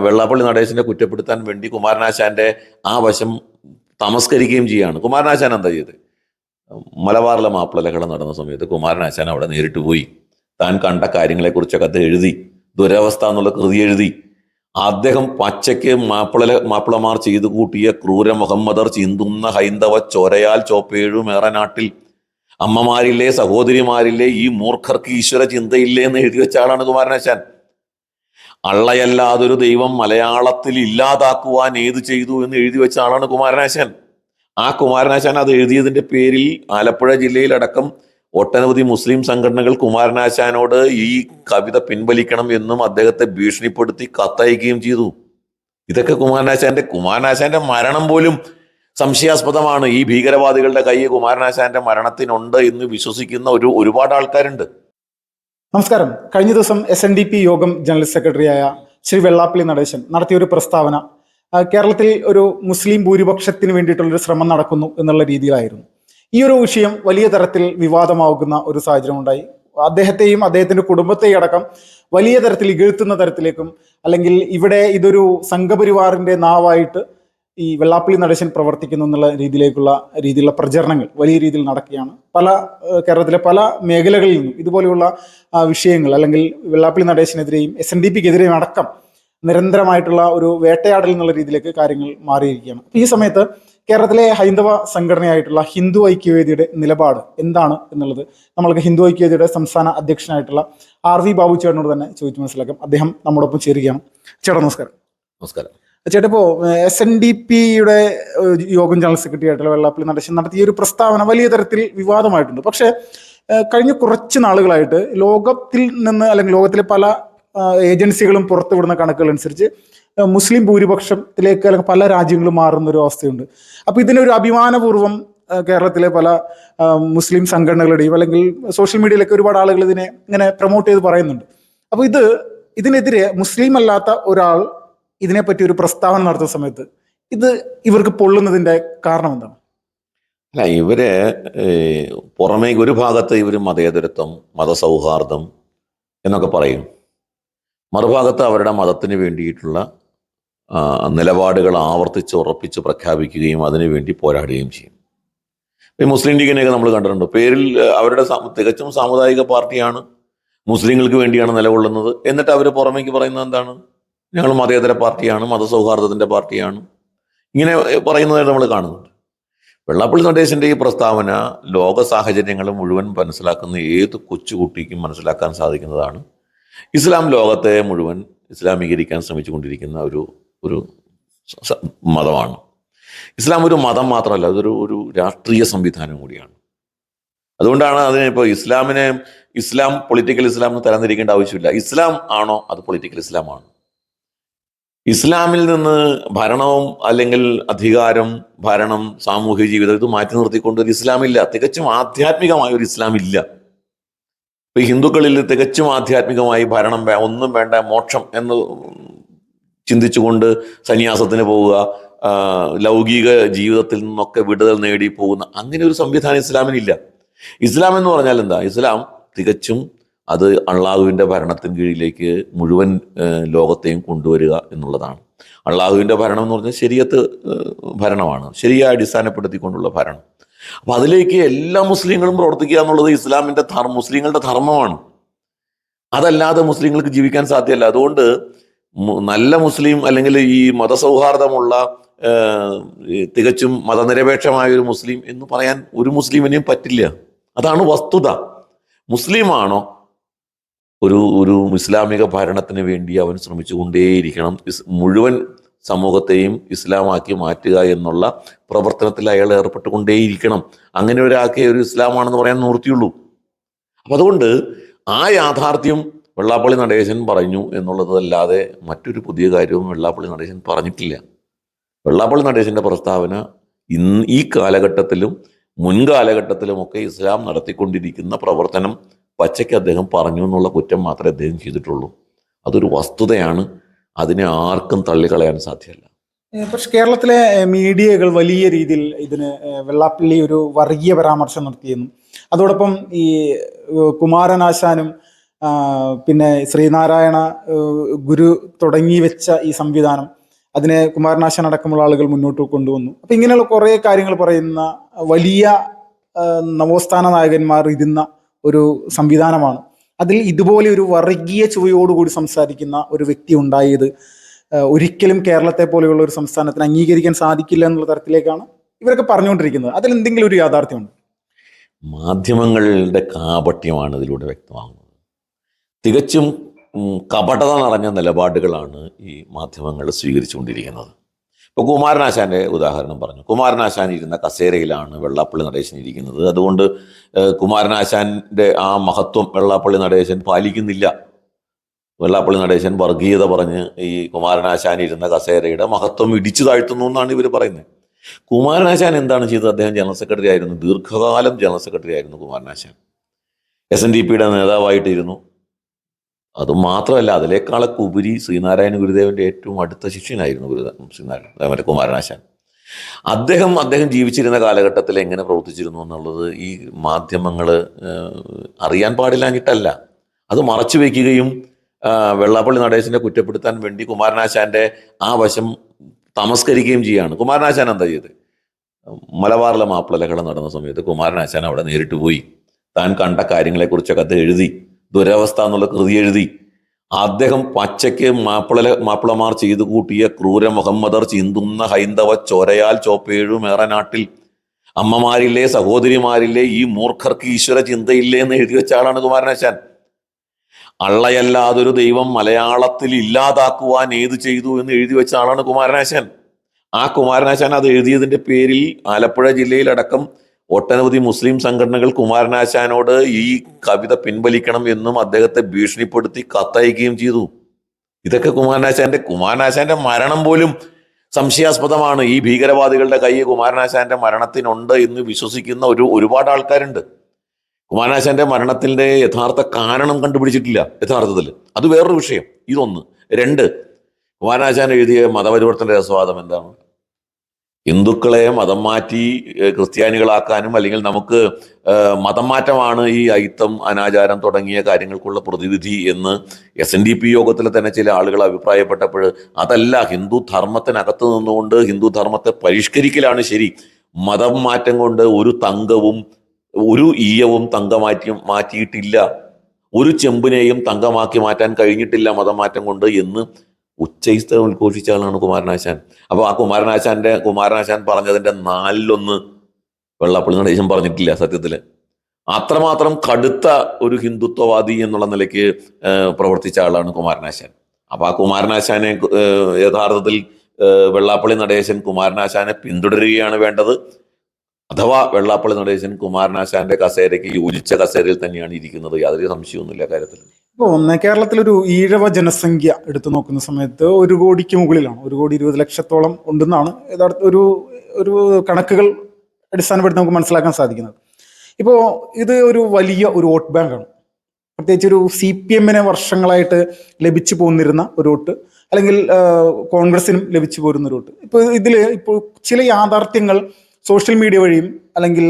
വെള്ളാപ്പള്ളി നടേശനെ കുറ്റപ്പെടുത്താൻ വേണ്ടി കുമാരനാശാന്റെ ആ വശം തമസ്കരിക്കുകയും ചെയ്യാണ്. കുമാരനാശാൻ എന്താ ചെയ്ത്? മലബാറിലെ മാപ്പിളലകൾ നടന്ന സമയത്ത് കുമാരനാശാൻ അവിടെ നേരിട്ട് പോയി താൻ കണ്ട കാര്യങ്ങളെക്കുറിച്ചൊക്കെ അത് എഴുതി, ദുരവസ്ഥ എന്നുള്ള കൃതി എഴുതി. അദ്ദേഹം പച്ചയ്ക്ക് മാപ്പിളമാർ ചെയ്തു കൂട്ടിയ ക്രൂര മുഹമ്മദർ ചിന്തുന്ന ഹൈന്ദവ ചൊരയാൽ ചോപ്പേഴുമേറെ നാട്ടിൽ അമ്മമാരില്ലേ സഹോദരിമാരില്ലേ ഈ മൂർഖർക്ക് ഈശ്വര ചിന്തയില്ലേ എന്ന് എഴുതി വെച്ച ആളാണ് കുമാരനാശാൻ. അള്ളയല്ലാതൊരു ദൈവം മലയാളത്തിൽ ഇല്ലാതാക്കുവാൻ ഏത് ചെയ്തു എന്ന് എഴുതി വെച്ച ആളാണ് കുമാരനാശാൻ. ആ കുമാരനാശാൻ അത് എഴുതിയതിന്റെ പേരിൽ ആലപ്പുഴ ജില്ലയിലടക്കം ഒട്ടനവധി മുസ്ലിം സംഘടനകൾ കുമാരനാശാനോട് ഈ കവിത പിൻവലിക്കണം എന്നും അദ്ദേഹത്തെ ഭീഷണിപ്പെടുത്തി കത്തയക്കുകയും ചെയ്തു. ഇതൊക്കെ കുമാരനാശാന്റെ മരണം പോലും സംശയാസ്പദമാണ്. ഈ ഭീകരവാദികളുടെ കൈ കുമാരനാശാന്റെ മരണത്തിനുണ്ട് എന്ന് വിശ്വസിക്കുന്ന ഒരുപാട് ആൾക്കാരുണ്ട്. നമസ്കാരം. കഴിഞ്ഞ ദിവസം SNDP യോഗം ജനറൽ സെക്രട്ടറിയായ ശ്രീ വെള്ളാപ്പള്ളി നടേശൻ നടത്തിയ ഒരു പ്രസ്താവന കേരളത്തിൽ ഒരു മുസ്ലിം ഭൂരിപക്ഷത്തിന് വേണ്ടിയിട്ടുള്ളൊരു ശ്രമം നടക്കുന്നു എന്നുള്ള രീതിയിലായിരുന്നു. ഈ ഒരു വിഷയം വലിയ തരത്തിൽ വിവാദമാകുന്ന ഒരു സാഹചര്യം ഉണ്ടായി. അദ്ദേഹത്തെയും അദ്ദേഹത്തിന്റെ കുടുംബത്തെയും അടക്കം വലിയ തരത്തിൽ ഇകഴ്ത്തുന്ന തരത്തിലേക്കും, അല്ലെങ്കിൽ ഇവിടെ ഇതൊരു സംഘപരിവാറിന്റെ നാവായിട്ട് ഈ വെള്ളാപ്പള്ളി നടേശൻ പ്രവർത്തിക്കുന്നു എന്നുള്ള രീതിയിലുള്ള പ്രചരണങ്ങൾ വലിയ രീതിയിൽ നടക്കുകയാണ്. കേരളത്തിലെ പല മേഖലകളിൽ നിന്നും ഇതുപോലെയുള്ള വിഷയങ്ങൾ, അല്ലെങ്കിൽ വെള്ളാപ്പള്ളി നടേശനെതിരെയും SNDPക്കെതിരെയും അടക്കം നിരന്തരമായിട്ടുള്ള ഒരു വേട്ടയാടൽ എന്നുള്ള രീതിയിലേക്ക് കാര്യങ്ങൾ മാറിയിരിക്കുകയാണ്. ഈ സമയത്ത് കേരളത്തിലെ ഹൈന്ദവ സംഘടനയായിട്ടുള്ള ഹിന്ദു ഐക്യവേദിയുടെ നിലപാട് എന്താണ് എന്നുള്ളത് നമ്മൾക്ക് ഹിന്ദു ഐക്യവേദിയുടെ സംസ്ഥാന അധ്യക്ഷനായിട്ടുള്ള RV ബാബു ചേട്ടനോട് തന്നെ ചോദിച്ചു മനസ്സിലാക്കാം. അദ്ദേഹം നമ്മോടൊപ്പം ചേരുകയാണ്. ചേട്ടാ നമസ്കാരം. നമസ്കാരം ചേട്ടാ, ഇപ്പോൾ SNDPയുടെ യോഗം ജനറൽ സെക്രട്ടറി ആയിട്ടുള്ള വെള്ളാപ്പള്ളി നടേശൻ നടത്തിയ ഒരു പ്രസ്താവന വലിയ തരത്തിൽ വിവാദമായിട്ടുണ്ട്. പക്ഷേ കഴിഞ്ഞ കുറച്ച് നാളുകളായിട്ട് ലോകത്തിൽ നിന്ന്, അല്ലെങ്കിൽ ലോകത്തിലെ പല ഏജൻസികളും പുറത്തുവിടുന്ന കണക്കുകൾ അനുസരിച്ച് മുസ്ലിം ഭൂരിപക്ഷത്തിലേക്ക് അല്ലെങ്കിൽ പല രാജ്യങ്ങളും മാറുന്ന ഒരു അവസ്ഥയുണ്ട്. അപ്പോൾ ഇതിനൊരു അഭിമാനപൂർവ്വം കേരളത്തിലെ പല മുസ്ലിം സംഘടനകളുടെയും അല്ലെങ്കിൽ സോഷ്യൽ മീഡിയയിലൊക്കെ ഒരുപാട് ആളുകൾ ഇതിനെ ഇങ്ങനെ പ്രൊമോട്ട് ചെയ്ത് പറയുന്നുണ്ട്. അപ്പോൾ ഇതിനെതിരെ മുസ്ലിം അല്ലാത്ത ഒരാൾ ഇതിനെപ്പറ്റി ഒരു പ്രസ്താവന നടത്തുന്ന സമയത്ത് ഇവർക്ക് പൊള്ളുന്നതിന്റെ കാരണം എന്താണ്? അല്ല, ഇവര് പുറമേ ഒരു ഭാഗത്ത് ഇവർ മതേതരത്വം, മതസൗഹാർദ്ദം എന്നൊക്കെ പറയും, മറുഭാഗത്ത് അവരുടെ മതത്തിന് വേണ്ടിയിട്ടുള്ള നിലപാടുകൾ ആവർത്തിച്ച് ഉറപ്പിച്ച് പ്രഖ്യാപിക്കുകയും അതിനുവേണ്ടി പോരാടുകയും ചെയ്യും. ഈ മുസ്ലിം ലീഗിനെയൊക്കെ നമ്മൾ കണ്ടിട്ടുണ്ട്. പേരിൽ അവരുടെ തികച്ചും സാമുദായിക പാർട്ടിയാണ്, മുസ്ലിങ്ങൾക്ക് വേണ്ടിയാണ് നിലകൊള്ളുന്നത്. എന്നിട്ട് അവർ പുറമേക്ക് പറയുന്നത് എന്താണ്? ഞങ്ങൾ മതേതര പാർട്ടിയാണ്, മതസൗഹാർദ്ദത്തിൻ്റെ പാർട്ടിയാണ്, ഇങ്ങനെ പറയുന്നതായിട്ട് നമ്മൾ കാണുന്നുണ്ട്. വെള്ളാപ്പള്ളി നടേശൻ്റെ ഈ പ്രസ്താവന ലോക സാഹചര്യങ്ങൾ മുഴുവൻ മനസ്സിലാക്കുന്ന ഏത് കൊച്ചുകുട്ടിക്കും മനസ്സിലാക്കാൻ സാധിക്കുന്നതാണ്. ഇസ്ലാം ലോകത്തെ മുഴുവൻ ഇസ്ലാമീകരിക്കാൻ ശ്രമിച്ചുകൊണ്ടിരിക്കുന്ന ഒരു മതമാണ്. ഇസ്ലാം ഒരു മതം മാത്രമല്ല, അതൊരു രാഷ്ട്രീയ സംവിധാനം കൂടിയാണ്. അതുകൊണ്ടാണ് അതിനിപ്പോൾ ഇസ്ലാം പൊളിറ്റിക്കൽ ഇസ്ലാം എന്ന് തരംതിരിക്കേണ്ട ആവശ്യമില്ല. ഇസ്ലാം ആണോ അത് പൊളിറ്റിക്കൽ ഇസ്ലാമാണ്. ഇസ്ലാമിൽ നിന്ന് ഭരണവും അല്ലെങ്കിൽ അധികാരം, ഭരണം, സാമൂഹിക ജീവിതം ഇത് മാറ്റി നിർത്തിക്കൊണ്ട് ഒരു ഇസ്ലാമില്ല. തികച്ചും ആധ്യാത്മികമായ ഒരു ഇസ്ലാം ഇല്ല. ഇപ്പൊ ഹിന്ദുക്കളിൽ തികച്ചും ആധ്യാത്മികമായി ഭരണം ഒന്നും വേണ്ട, മോക്ഷം എന്ന് ചിന്തിച്ചുകൊണ്ട് സന്യാസത്തിന് പോവുക, ലൗകിക ജീവിതത്തിൽ നിന്നൊക്കെ വിടുതൽ നേടി പോകുന്ന അങ്ങനെ ഒരു സംവിധാനം ഇസ്ലാമിനില്ല. ഇസ്ലാം എന്ന് പറഞ്ഞാൽ എന്താ? ഇസ്ലാം തികച്ചും അത് അള്ളാഹുവിൻ്റെ ഭരണത്തിന് കീഴിലേക്ക് മുഴുവൻ ലോകത്തെയും കൊണ്ടുവരിക എന്നുള്ളതാണ്. അള്ളാഹുവിൻ്റെ ഭരണം എന്ന് പറഞ്ഞാൽ ശരീഅത്ത് ഭരണമാണ്, ശരിയായി അടിസ്ഥാനപ്പെടുത്തിക്കൊണ്ടുള്ള ഭരണം. അപ്പം അതിലേക്ക് എല്ലാ മുസ്ലിങ്ങളും പ്രവർത്തിക്കുക എന്നുള്ളത് മുസ്ലിങ്ങളുടെ ധർമ്മമാണ്. അതല്ലാതെ മുസ്ലിങ്ങൾക്ക് ജീവിക്കാൻ സാധ്യമല്ല. അതുകൊണ്ട് നല്ല മുസ്ലിം അല്ലെങ്കിൽ ഈ മതസൗഹാർദ്ദമുള്ള തികച്ചും മതനിരപേക്ഷമായ ഒരു മുസ്ലിം എന്ന് പറയാൻ ഒരു മുസ്ലിമിനെയും പറ്റില്ല. അതാണ് വസ്തുത. മുസ്ലിമാണോ ഒരു ഇസ്ലാമിക ഭരണത്തിന് വേണ്ടി അവൻ ശ്രമിച്ചുകൊണ്ടേയിരിക്കണം. മുഴുവൻ സമൂഹത്തെയും ഇസ്ലാമാക്കി മാറ്റുക എന്നുള്ള പ്രവർത്തനത്തിൽ അയാൾ ഏർപ്പെട്ടുകൊണ്ടേയിരിക്കണം. അങ്ങനെ ഒരാൾക്കേ ഒരു ഇസ്ലാമാണെന്ന് പറയാൻ നിവൃത്തിയുള്ളൂ. അപ്പം അതുകൊണ്ട് ആ യാഥാർത്ഥ്യം വെള്ളാപ്പള്ളി നടേശൻ പറഞ്ഞു എന്നുള്ളതല്ലാതെ മറ്റൊരു പുതിയ കാര്യവും വെള്ളാപ്പള്ളി നടേശൻ പറഞ്ഞിട്ടില്ല. വെള്ളാപ്പള്ളി നടേശൻ്റെ പ്രസ്താവന ഈ കാലഘട്ടത്തിലും മുൻകാലഘട്ടത്തിലുമൊക്കെ ഇസ്ലാം നടത്തിക്കൊണ്ടിരിക്കുന്ന പ്രവർത്തനം പച്ചയ്ക്ക് അദ്ദേഹം പറഞ്ഞു എന്നുള്ള കുറ്റം മാത്രമേ അദ്ദേഹം ചെയ്തിട്ടുള്ളൂ. അതൊരു വസ്തുതയാണ്, അതിനെ ആർക്കും തള്ളിക്കളയാൻ സാധ്യമല്ല. പക്ഷെ കേരളത്തിലെ മീഡിയകൾ വലിയ രീതിയിൽ ഇതിന് വെള്ളാപ്പള്ളി ഒരു വർഗീയ പരാമർശം നടത്തിയെന്നും അതോടൊപ്പം ഈ കുമാരനാശാനും പിന്നെ ശ്രീനാരായണ ഗുരു തുടങ്ങി വെച്ച ഈ സംവിധാനം, അതിനെ കുമാരനാശാൻ അടക്കമുള്ള ആളുകൾ മുന്നോട്ട് കൊണ്ടുവന്നു. അപ്പം ഇങ്ങനെയുള്ള കുറേ കാര്യങ്ങൾ പറയുന്ന വലിയ നവോത്ഥാന നായകന്മാർ ഇരുന്ന ഒരു സംവിധാനമാണ്. അതിൽ ഇതുപോലെ ഒരു വർഗീയ ചുവയോടുകൂടി സംസാരിക്കുന്ന ഒരു വ്യക്തി ഉണ്ടായത് ഒരിക്കലും കേരളത്തെ പോലെയുള്ള ഒരു സംസ്ഥാനത്തിന് അംഗീകരിക്കാൻ സാധിക്കില്ല എന്നുള്ള തരത്തിലേക്കാണ് ഇവരൊക്കെ പറഞ്ഞുകൊണ്ടിരിക്കുന്നത്. അതിൽ എന്തെങ്കിലും ഒരു യാഥാർത്ഥ്യമുണ്ട്? മാധ്യമങ്ങളുടെ കാപട്യമാണ് ഇതിലൂടെ വ്യക്തമാകുന്നത്. തികച്ചും കപടത നിറഞ്ഞ നിലപാടുകളാണ് ഈ മാധ്യമങ്ങൾ സ്വീകരിച്ചുകൊണ്ടിരിക്കുന്നത്. ഇപ്പോൾ കുമാരനാശാൻ്റെ ഉദാഹരണം പറഞ്ഞു. കുമാരനാശാൻ ഇരുന്ന കസേരയിലാണ് വെള്ളാപ്പള്ളി നടേശൻ ഇരിക്കുന്നത്. അതുകൊണ്ട് കുമാരനാശാൻ്റെ ആ മഹത്വം വെള്ളാപ്പള്ളി നടേശൻ പാലിക്കുന്നില്ല. വെള്ളാപ്പള്ളി നടേശൻ വർഗീയത പറഞ്ഞ് ഈ കുമാരനാശാൻ ഇരുന്ന കസേരയുടെ മഹത്വം ഇടിച്ചു താഴ്ത്തുന്നു എന്നാണ് ഇവർ പറയുന്നത്. കുമാരനാശാൻ എന്താണ് ചെയ്തത്? അദ്ദേഹം ജനറൽ സെക്രട്ടറി ആയിരുന്നു, ദീർഘകാലം ജനറൽ സെക്രട്ടറി ആയിരുന്നു കുമാരനാശാൻ. SNDPയുടെ നേതാവായിട്ടിരുന്നു. അതുമാത്രമല്ല, അതിനേക്കാളൊക്കെ ഉപരി ശ്രീനാരായണ ഗുരുദേവൻ്റെ ഏറ്റവും അടുത്ത ശിഷ്യനായിരുന്നു മറ്റേ കുമാരനാശാൻ. അദ്ദേഹം ജീവിച്ചിരുന്ന കാലഘട്ടത്തിൽ എങ്ങനെ പ്രവർത്തിച്ചിരുന്നു എന്നുള്ളത് ഈ മാധ്യമങ്ങൾ അറിയാൻ പാടില്ലാഞ്ഞിട്ടല്ല, അത് മറച്ചു വയ്ക്കുകയും വെള്ളാപ്പള്ളി നടേശനെ കുറ്റപ്പെടുത്താൻ വേണ്ടി കുമാരനാശാൻ്റെ ആ വശം തമസ്കരിക്കുകയും ചെയ്യുകയാണ്. കുമാരനാശാൻ എന്താ ചെയ്തത്? മലബാറിലെ മാപ്പിളലഹളം നടന്ന സമയത്ത് കുമാരനാശാൻ അവിടെ നേരിട്ട് പോയി താൻ കണ്ട കാര്യങ്ങളെക്കുറിച്ചൊക്കെ അത് എഴുതി, ദുരവസ്ഥ എന്നുള്ള കൃതി എഴുതി. അദ്ദേഹം പച്ചയ്ക്ക് മാപ്പിളമാർ ചെയ്തു കൂട്ടിയ ക്രൂര മുഹമ്മദർ ചിന്തുന്ന ഹൈന്ദവ ചോരയാൽ ചോപ്പേഴും ഏറെ നാട്ടിൽ അമ്മമാരില്ലേ സഹോദരിമാരില്ലേ ഈ മൂർഖർക്ക് ഈശ്വര ചിന്തയില്ലേ എന്ന് എഴുതി വെച്ച ആളാണ് കുമാരനാശാൻ. അള്ളയല്ലാതൊരു ദൈവം മലയാളത്തിൽ ഇല്ലാതാക്കുവാൻ ഏത് ചെയ്തു എന്ന് എഴുതി വെച്ച ആളാണ് കുമാരനാശാൻ. ആ കുമാരനാശാൻ അത് എഴുതിയതിൻ്റെ പേരിൽ ആലപ്പുഴ ജില്ലയിലടക്കം ഒട്ടനവധി മുസ്ലിം സംഘടനകൾ കുമാരനാശാനോട് ഈ കവിത പിൻവലിക്കണം എന്നും അദ്ദേഹത്തെ ഭീഷണിപ്പെടുത്തി കത്തയക്കുകയും ചെയ്തു. ഇതൊക്കെ കുമാരനാശാന്റെ മരണം പോലും സംശയാസ്പദമാണ്. ഈ ഭീകരവാദികളുടെ കൈ കുമാരനാശാന്റെ മരണത്തിനുണ്ട് എന്ന് വിശ്വസിക്കുന്ന ഒരുപാട് ആൾക്കാരുണ്ട്. കുമാരനാശാന്റെ മരണത്തിന്റെ യഥാർത്ഥ കാരണം കണ്ടുപിടിച്ചിട്ടില്ല യഥാർത്ഥത്തിൽ. അത് വേറൊരു വിഷയം. ഇതൊന്ന്. രണ്ട്, കുമാരനാശാൻ എഴുതിയ മതപരിവർത്തന രസവാദം എന്താണ്? ഹിന്ദുക്കളെ മതം മാറ്റി ക്രിസ്ത്യാനികളാക്കാനും അല്ലെങ്കിൽ നമുക്ക് മതം മാറ്റമാണ് ഈ അയിത്തം അനാചാരം തുടങ്ങിയ കാര്യങ്ങൾക്കുള്ള പ്രതിവിധി എന്ന് SNDP യോഗത്തിൽ തന്നെ ചില ആളുകൾ അഭിപ്രായപ്പെട്ടപ്പോൾ അതല്ല, ഹിന്ദു ധർമ്മത്തിനകത്ത് നിന്നുകൊണ്ട് ഹിന്ദു ധർമ്മത്തെ പരിഷ്കരിക്കലാണ് ശരി. മതം മാറ്റം കൊണ്ട് ഒരു തങ്കവും ഒരു ഈയവും മാറ്റിയിട്ടില്ല, ഒരു ചെമ്പിനെയും തങ്കമാക്കി മാറ്റാൻ കഴിഞ്ഞിട്ടില്ല മതം മാറ്റം കൊണ്ട് എന്ന് ഉച്ചയിസ്തം ഉദ്ഘോഷിച്ച ആളാണ് കുമാരനാശാൻ. അപ്പോൾ ആ കുമാരനാശാൻ പറഞ്ഞതിൻ്റെ 4/1 വെള്ളാപ്പള്ളി നടേശൻ പറഞ്ഞിട്ടില്ല. സത്യത്തിൽ അത്രമാത്രം കടുത്ത ഒരു ഹിന്ദുത്വവാദി എന്നുള്ള നിലയ്ക്ക് പ്രവർത്തിച്ച ആളാണ് കുമാരനാശാൻ. അപ്പോൾ ആ കുമാരനാശാനെ യഥാർത്ഥത്തിൽ വെള്ളാപ്പള്ളി നടേശൻ കുമാരനാശാനെ പിന്തുടരുകയാണ് വേണ്ടത്. അഥവാ വെള്ളാപ്പള്ളി നടേശൻ കുമാരനാശാന്റെ കസേരയ്ക്ക് യോജിച്ച കസേരയിൽ തന്നെയാണ് ഇരിക്കുന്നത്. യാതൊരു സംശയമൊന്നുമില്ല കാര്യത്തിൽ. ഇപ്പോൾ കേരളത്തിലൊരു ഈഴവ ജനസംഖ്യ എടുത്തു നോക്കുന്ന സമയത്ത് 1 കോടിക്ക് മുകളിലാണ്. 1,20,00,000 ഉണ്ടെന്നാണ് യഥാർത്ഥ ഒരു കണക്കുകൾ അടിസ്ഥാനപ്പെടുത്തി നമുക്ക് മനസ്സിലാക്കാൻ സാധിക്കുന്നത്. ഇപ്പോൾ ഇത് ഒരു വലിയ ഒരു വോട്ട് ബാങ്കാണ്. പ്രത്യേകിച്ച് ഒരു CPM വർഷങ്ങളായിട്ട് ലഭിച്ചു പോന്നിരുന്ന ഒരു വോട്ട്, അല്ലെങ്കിൽ കോൺഗ്രസിനും ലഭിച്ചു പോരുന്ന ഒരു വോട്ട്. ഇപ്പോൾ ചില യാഥാർത്ഥ്യങ്ങൾ സോഷ്യൽ മീഡിയ വഴിയും അല്ലെങ്കിൽ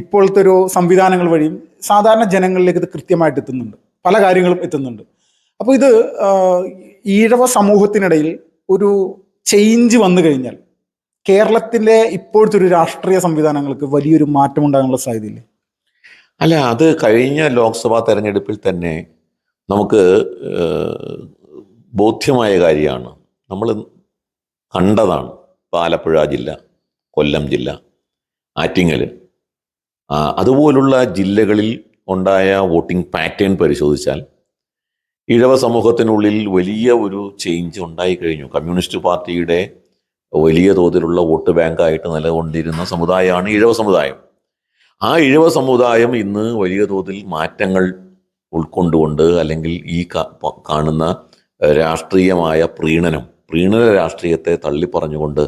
ഇപ്പോഴത്തെ ഒരു സംവിധാനങ്ങൾ വഴിയും സാധാരണ ജനങ്ങളിലേക്ക് ഇത് കൃത്യമായിട്ട് എത്തുന്നുണ്ട്. പല കാര്യങ്ങളും എത്തുന്നുണ്ട്. അപ്പോൾ ഇത് ഈഴവ സമൂഹത്തിനിടയിൽ ഒരു ചേഞ്ച് വന്നു കഴിഞ്ഞാൽ കേരളത്തിലെ ഇപ്പോഴത്തെ ഒരു രാഷ്ട്രീയ സംവിധാനങ്ങൾക്ക് വലിയൊരു മാറ്റം ഉണ്ടാകാനുള്ള സാധ്യതയില്ലേ? അല്ല, അത് കഴിഞ്ഞ ലോക്സഭാ തെരഞ്ഞെടുപ്പിൽ തന്നെ നമുക്ക് ബോധ്യമായ കാര്യമാണ്. നമ്മൾ കണ്ടതാണ്. ആലപ്പുഴ ജില്ല, കൊല്ലം ജില്ല, ആറ്റിങ്ങൽ, അതുപോലുള്ള ജില്ലകളിൽ ഉണ്ടായ വോട്ടിംഗ് പാറ്റേൺ പരിശോധിച്ചാൽ ഈഴവ സമൂഹത്തിനുള്ളിൽ വലിയ ഒരു ചേഞ്ച് ഉണ്ടായിക്കഴിഞ്ഞു. കമ്മ്യൂണിസ്റ്റ് പാർട്ടിയുടെ വലിയ തോതിലുള്ള വോട്ട് ബാങ്കായിട്ട് നിലകൊണ്ടിരുന്ന സമുദായമാണ് ഈഴവ സമുദായം. ആ ഈഴവ സമുദായം ഇന്ന് വലിയ തോതിൽ മാറ്റങ്ങൾ ഉൾക്കൊണ്ടുകൊണ്ട് അല്ലെങ്കിൽ ഈ കാണുന്ന രാഷ്ട്രീയമായ പ്രീണന രാഷ്ട്രീയത്തെ തള്ളിപ്പറഞ്ഞുകൊണ്ട്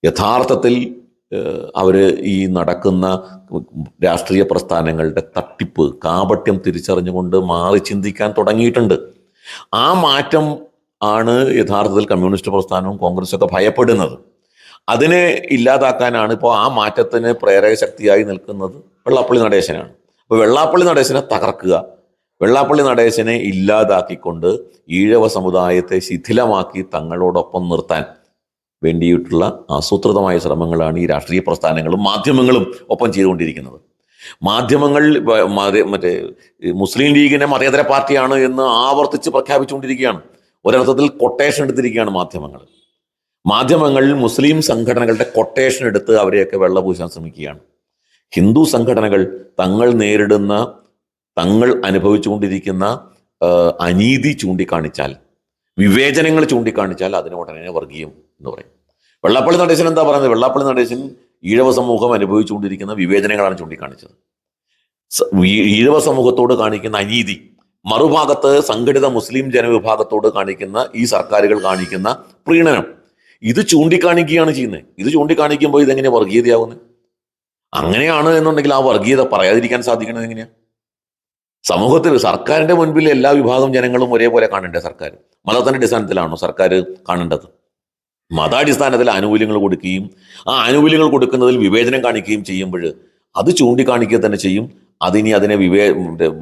യഥാർത്ഥത്തിൽ അവർ ഈ നടക്കുന്ന രാഷ്ട്രീയ പ്രസ്ഥാനങ്ങളുടെ തട്ടിപ്പ് കാപട്യം തിരിച്ചറിഞ്ഞുകൊണ്ട് മാറി ചിന്തിക്കാൻ തുടങ്ങിയിട്ടുണ്ട്. ആ മാറ്റം ആണ് യഥാർത്ഥത്തിൽ കമ്മ്യൂണിസ്റ്റ് പ്രസ്ഥാനവും കോൺഗ്രസൊക്കെ ഭയപ്പെടുന്നത്. അതിനെ ഇല്ലാതാക്കാനാണ് ഇപ്പോൾ ആ മാറ്റത്തിന് പ്രേരക ശക്തിയായി നിൽക്കുന്നത് വെള്ളാപ്പള്ളി നടേശനാണ്. അപ്പോൾ വെള്ളാപ്പള്ളി നടേശനെ തകർക്കുക, വെള്ളാപ്പള്ളി നടേശനെ ഇല്ലാതാക്കിക്കൊണ്ട് ഈഴവ സമുദായത്തെ ശിഥിലമാക്കി തങ്ങളോടൊപ്പം നിർത്താൻ വേണ്ടിയിട്ടുള്ള ആസൂത്രിതമായ ശ്രമങ്ങളാണ് ഈ രാഷ്ട്രീയ പ്രസ്ഥാനങ്ങളും മാധ്യമങ്ങളും ഒപ്പം ചെയ്തുകൊണ്ടിരിക്കുന്നത്. മാധ്യമങ്ങൾ മറ്റേ മുസ്ലിം ലീഗിനെ മതേതര പാർട്ടിയാണ് എന്ന് ആവർത്തിച്ച് പ്രഖ്യാപിച്ചുകൊണ്ടിരിക്കുകയാണ്. ഒരർത്ഥത്തിൽ കൊട്ടേഷൻ എടുത്തിരിക്കുകയാണ് മാധ്യമങ്ങൾ മുസ്ലിം സംഘടനകളുടെ കൊട്ടേഷൻ എടുത്ത് അവരെയൊക്കെ വെള്ളപൂശാൻ ശ്രമിക്കുകയാണ്. ഹിന്ദു സംഘടനകൾ തങ്ങൾ അനുഭവിച്ചുകൊണ്ടിരിക്കുന്ന അനീതി ചൂണ്ടിക്കാണിച്ചാൽ, വിവേചനങ്ങൾ ചൂണ്ടിക്കാണിച്ചാൽ അതിന് ഉടനെ വർഗീയം എന്ന് പറയും. വെള്ളാപ്പള്ളി നടേശൻ എന്താ പറയുന്നത്? വെള്ളാപ്പള്ളി നടേശൻ ഈഴവ സമൂഹം അനുഭവിച്ചുകൊണ്ടിരിക്കുന്ന വിവേചനങ്ങളാണ് ചൂണ്ടിക്കാണിച്ചത്. ഈഴവ സമൂഹത്തോട് കാണിക്കുന്ന അനീതി, മറുഭാഗത്ത് സംഘടിത മുസ്ലിം ജനവിഭാഗത്തോട് കാണിക്കുന്ന ഈ സർക്കാരുകൾ കാണിക്കുന്ന പ്രീണനം, ഇത് ചൂണ്ടിക്കാണിക്കുകയാണ് ചെയ്യുന്നത്. ഇത് ചൂണ്ടിക്കാണിക്കുമ്പോൾ ഇതെങ്ങനെ വർഗീയതയാവുന്നത്? അങ്ങനെയാണ് എന്നുണ്ടെങ്കിൽ ആ വർഗീയത പറയാതിരിക്കാൻ സാധിക്കുന്നത് എങ്ങനെയാ? സമൂഹത്തിൽ സർക്കാരിന്റെ മുൻപിൽ എല്ലാ വിഭാഗം ജനങ്ങളും ഒരേപോലെ കാണണ്ടേ? സർക്കാർ മതത്തിന്റെ അടിസ്ഥാനത്തിലാണോ സർക്കാർ കാണേണ്ടത്? മതാടിസ്ഥാനത്തിൽ ആനുകൂല്യങ്ങൾ കൊടുക്കുകയും ആ ആനുകൂല്യങ്ങൾ കൊടുക്കുന്നതിൽ വിവേചനം കാണിക്കുകയും ചെയ്യുമ്പോൾ അത് ചൂണ്ടിക്കാണിക്കുക തന്നെ ചെയ്യും. അതിനെ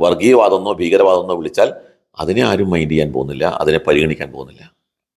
വർഗീയവാദമെന്നോ ഭീകരവാദമെന്നോ വിളിച്ചാൽ അതിനെ ആരും മൈൻഡ് ചെയ്യാൻ പോകുന്നില്ല, അതിനെ പരിഗണിക്കാൻ പോകുന്നില്ല.